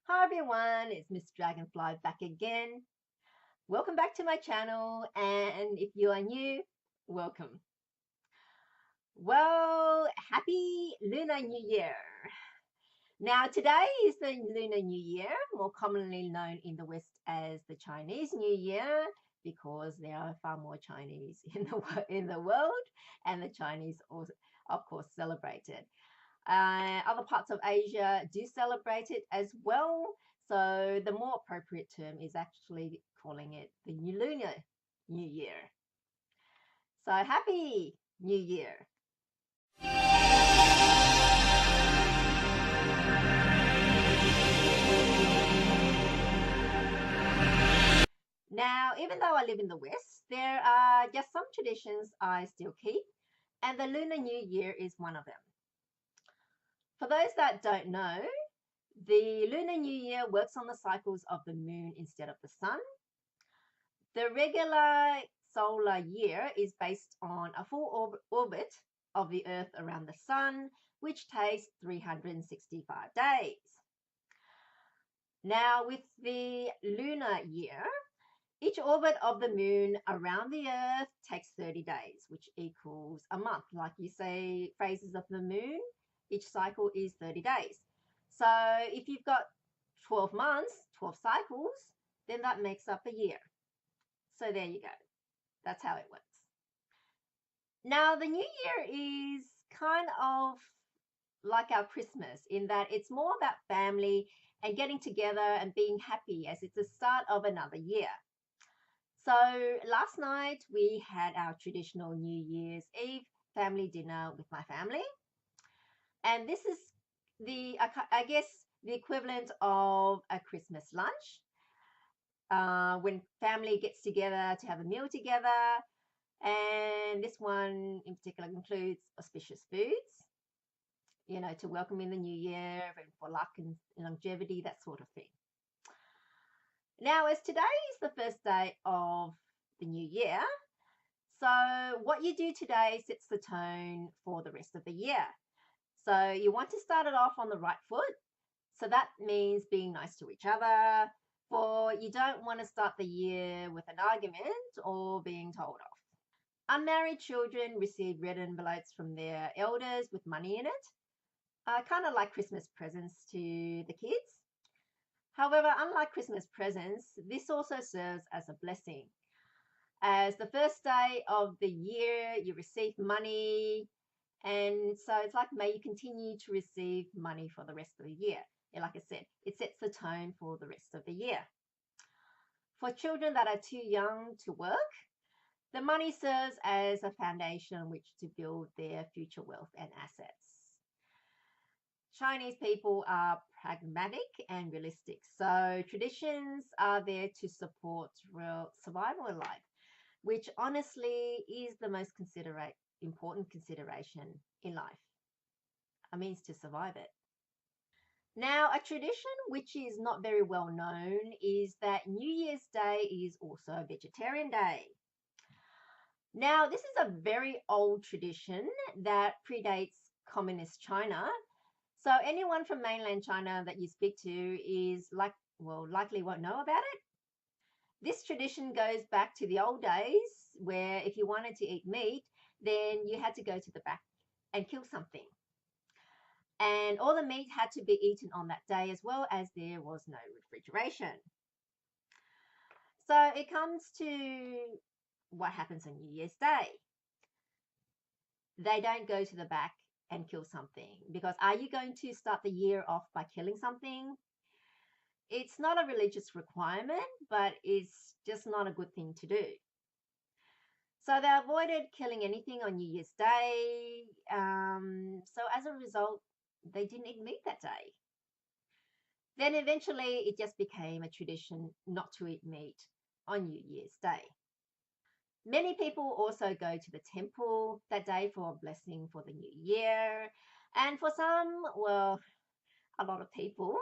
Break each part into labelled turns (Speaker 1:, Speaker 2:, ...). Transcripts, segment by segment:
Speaker 1: Hi everyone, it's Miss Dragonfly back again. Welcome back to my channel, and if you are new, welcome. Well, happy Lunar New Year. Now, today is the Lunar New Year, more commonly known in the West as the Chinese New Year, because there are far more Chinese in the world, and the Chinese also, of course, celebrate it. Other parts of Asia do celebrate it as well. So the more appropriate term is actually calling it the Lunar New Year. So happy New Year. Now, even though I live in the West, there are just some traditions I still keep, and the Lunar New Year is one of them. For those that don't know, the Lunar New Year works on the cycles of the moon instead of the sun. The regular solar year is based on a full orbit of the Earth around the Sun, which takes 365 days. Now, with the lunar year, each orbit of the moon around the Earth takes 30 days, which equals a month. Like you say, phases of the moon, each cycle is 30 days. So if you've got 12 months, 12 cycles, then that makes up a year. So there you go. That's how it works. Now, the new year is kind of like our Christmas in that it's more about family and getting together and being happy as it's the start of another year. So last night we had our traditional New Year's Eve family dinner with my family. And this is I guess, the equivalent of a Christmas lunch. When family gets together to have a meal together. And this one in particular includes auspicious foods, to welcome in the new year and for luck and longevity, that sort of thing. Now, as today is the first day of the new year, so what you do today sets the tone for the rest of the year. So you want to start it off on the right foot. So that means being nice to each other, for you don't want to start the year with an argument or being told off. Unmarried children receive red envelopes from their elders with money in it, kind of like Christmas presents to the kids. However, unlike Christmas presents, this also serves as a blessing. As the first day of the year, you receive money, and so it's like, may you continue to receive money for the rest of the year. And like I said, it sets the tone for the rest of the year. For children that are too young to work, the money serves as a foundation on which to build their future wealth and assets. Chinese people are pragmatic and realistic, so traditions are there to support real survival in life, which honestly is the most important consideration in life. A means to survive it. Now, a tradition which is not very well known is that New Year's Day is also a vegetarian day. Now, this is a very old tradition that predates communist China. So anyone from mainland China that you speak to is likely won't know about it. This tradition goes back to the old days where if you wanted to eat meat, then you had to go to the back and kill something. And all the meat had to be eaten on that day as well, as there was no refrigeration. So it comes to what happens on New Year's Day. They don't go to the back and kill something, because are you going to start the year off by killing something? It's not a religious requirement, but it's just not a good thing to do. So they avoided killing anything on New Year's Day. So as a result, they didn't eat meat that day. Then eventually it just became a tradition not to eat meat on New Year's Day. Many people also go to the temple that day for a blessing for the new year. And for some, well, a lot of people,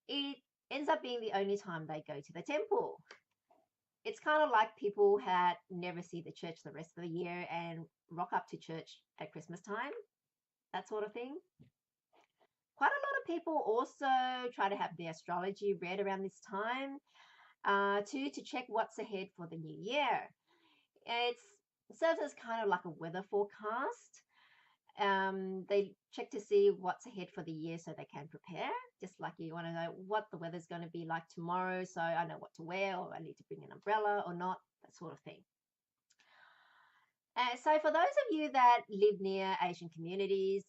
Speaker 1: it ends up being the only time they go to the temple. It's kind of like people had never see the church the rest of the year and rock up to church at Christmas time, that sort of thing. Quite a lot of people also try to have their astrology read around this time to check what's ahead for the new year. It serves as kind of like a weather forecast. They check to see what's ahead for the year so they can prepare. Just like you want to know what the weather's going to be like tomorrow, so I know what to wear, or I need to bring an umbrella or not, that sort of thing. So for those of you that live near Asian communities,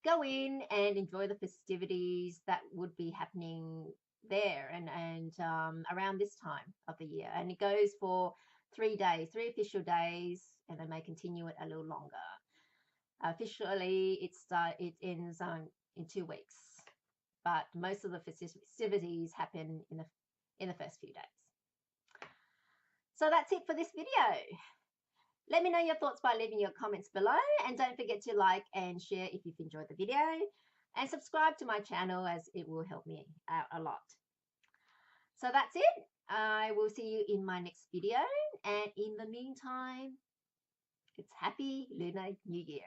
Speaker 1: go in and enjoy the festivities that would be happening there and around this time of the year. And it goes for 3 days, 3 official days, and they may continue it a little longer. Officially, it ends in 2 weeks, but most of the festivities happen in the first few days. So that's it for this video. Let me know your thoughts by leaving your comments below, and don't forget to like and share if you've enjoyed the video, and subscribe to my channel as it will help me out a lot. So that's it. I will see you in my next video, and in the meantime, it's Happy Lunar New Year.